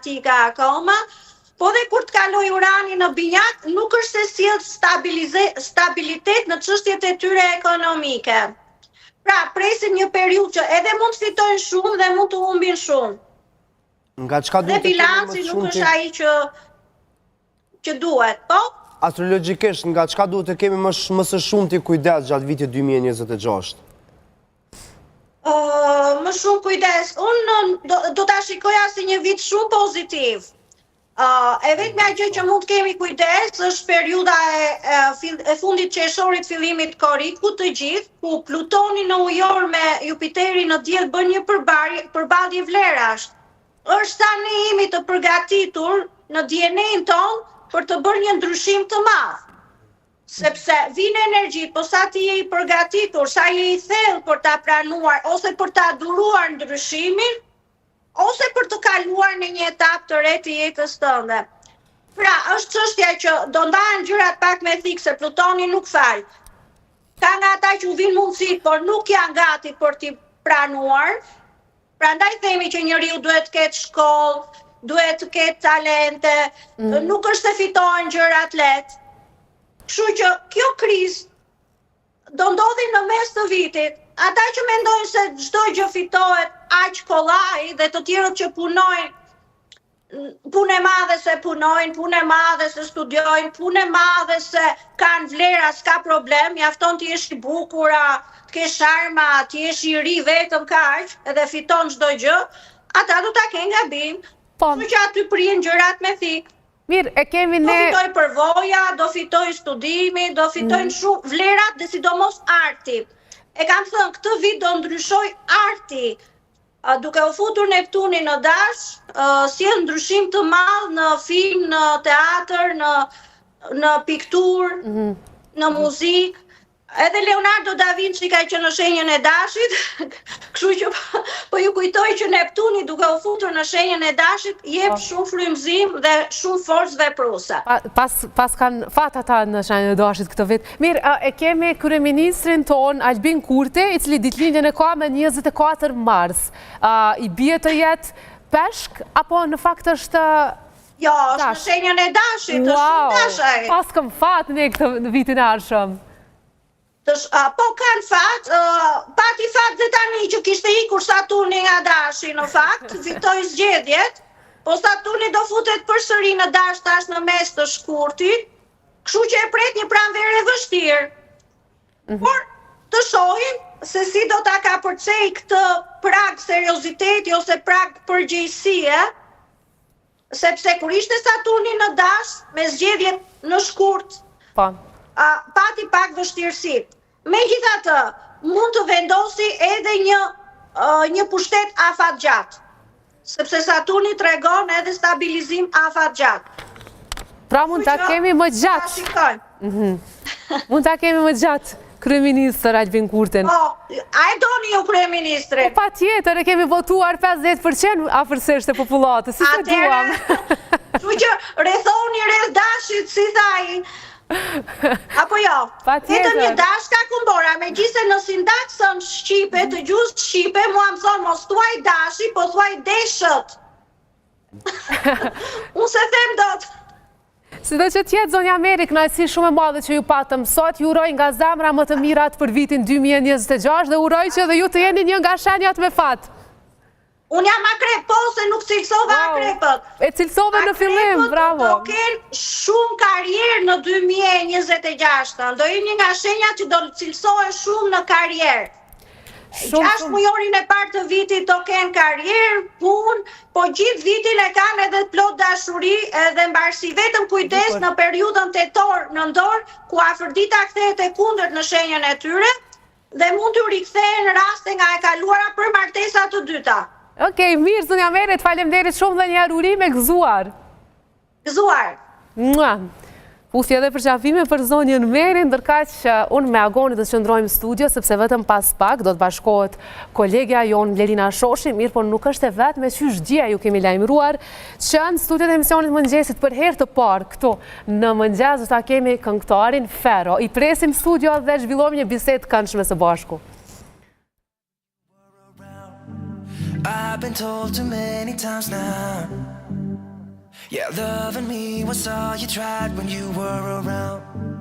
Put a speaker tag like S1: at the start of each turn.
S1: praktike akoma, po dhe kur të kaloj urani në binjak, nuk është se sjell stabilitet në çështjet e tyre ekonomike. Pra, presim një periudhë që edhe mund të fitojnë shumë dhe mund të humbin shumë.
S2: Nga çka duhet
S1: të kemi më shumë? Dhe bilanci nuk është ai që duhet, po?
S2: Astrologjikisht, nga çka duhet të kemi më së shumti kujdes gjatë vitit 2026?
S1: Më shumë kujdes. Unë do ta shikoja si një vit shumë pozitiv. E vetmja gjë që mund të kemi kujdes është periudha e fundit qershorit, fillimit korrik, ku të gjithë, ku Plutoni në ujor me Jupiterin në diell bën një përballje vlerash. Është tani jemi të përgatitur në DNA-n tonë për të bërë një ndryshim të madh. Sepse vinë energjit, po sa ti je i përgatitur, sa je i thellë për ta pranuar ose për ta duruar ndryshimin, ose për të kaluar në një etapë të re të jetës tënde. Pra, është çështja që do ndahen gjërat pak me thikë, se Plutoni nuk fal. Ka nga ata që u vinë mundësit, por nuk janë gati për t'i pranuar. Prandaj themi që njeriu duhet të ketë shkollë, duhet të ketë talente, nuk është se fitohen gjërat lehtë. Kështu që kjo krizë do ndodhi në mes të vitit. Ata që mendojnë se çdo gjë fitohet aq kollaj dhe të tjerët që punojnë, punë e madhe se punojnë, punë e madhe se studiojnë, punë e madhe se kanë vlera, s'ka problem, mjafton të jesh i bukur, të kesh sharma, të jesh i ri vetëm kaq, edhe fiton çdo gjë, ata do ta kenë gabim. Kështu që aty prien gjërat me thikë.
S3: Mirë, e kemi ne...
S1: Do fitoj përvoja, do fitoj studimi, do fitojnë shumë vlerat dhe sidomos arti. E kam thënë, këtë vit do ndryshoj arti. Duke u futur Neptuni në dash, sjell ndryshim të madh në film, në teatr, në piktur, në muzikë. Edhe Leonardo da Vinci ka qenë në shenjën e dashit, kështu që po ju kujtoj që Neptuni duke u futur në shenjën e dashit jep shumë frymëzim dhe shumë forcë vepruese.
S3: Pas kanë fat ata në shenjën e dashit këtë vit. Mirë, e kemi kryeministrin ton Albin Kurti, i cili ditëlindjen e ka me 24 mars. I bie të jetë peshk apo në fakt është
S1: Jo, është në shenjën e dashit, është shumë dashaj.
S3: Pas këm fat në këtë vitin e ardhshëm.
S1: Po kanë fat, pati fat dhe tani që kishte ikur Saturni nga dashi në fakt, fitoi zgjedhjet, po Saturni do futet përsëri në dash tash në mes të shkurtit, kështu që e pret një pranverë vështirë. Por të shohim se si do ta kapërcej këtë prag serioziteti ose prag përgjegjësie, sepse kur ishte Saturni në dash me zgjedhjet në shkurt, pati pak vështirësi. Megjithatë, mund të vendosi edhe një pushtet afatgjat, sepse Saturni tregon edhe stabilizim afatgjat.
S3: Pra mund ta kemi më gjatë. Mund ta kemi më gjatë kryeministër Albin Kurtin.
S1: A e doni ju kryeministrin?
S3: Po patjetër, e kemi votuar 50% afërsisht e popullatës, si se duam.
S1: Kështu që rrethoni rreth dashit, si thaj. Apo jo, vetëm një dash ka kumbora, megjithëse në sintaksën shqipe, të gjuhës shqipe, mua më thonë mos thuaj dashi, po thuaj deshët. Unë se them dot.
S3: Sido që tjetë zonja Meri, kënaqësi shumë e madhe që ju patëm sot, ju uroj nga zemra më të mirat për vitin 2026 dhe uroj që dhe ju të jeni një nga shenjat me fat.
S1: Unë jam akrep, po se nuk cilësova akrepët.
S3: E cilësove në fillim, bravo.
S1: Do kenë shumë karierë në 2026. Do jenë një nga shenjat që do cilësohen shumë në karierë. 6 mujorin e parë të vitit do kenë karierë, punë, po gjithë vitin e kanë edhe plot dashuri edhe mbarsi. Vetëm kujdes në periudhën tetor-nëntor, ku Afërdita kthehet e kundërt në shenjën e tyre dhe mund t'u rikthehen raste nga e kaluara për martesa të dyta.
S3: Okej, mirë, zonja Meret, faleminderit shumë dhe një urime gëzuar.
S1: Gëzuar.
S3: Puthje edhe për qafime për zonjën Merin, ndërkaq unë me Agonit dhe të qëndrojmë studio, sepse vetëm pas pak do të bashkohet kolegja jonë Blerina Shoshi, mirë, por nuk është e vetë me qysh gjia ju kemi lajmëruar, që në studiot e emisionit Mëngjesit për herë të parë këtu në Mëngjes do ta kemi këngëtarin Fero. I presim studio dhe zhvillojmë një bisedë këndshme së bashku.
S4: I've been told too many times now Yeah, loving me was all you tried when you were around.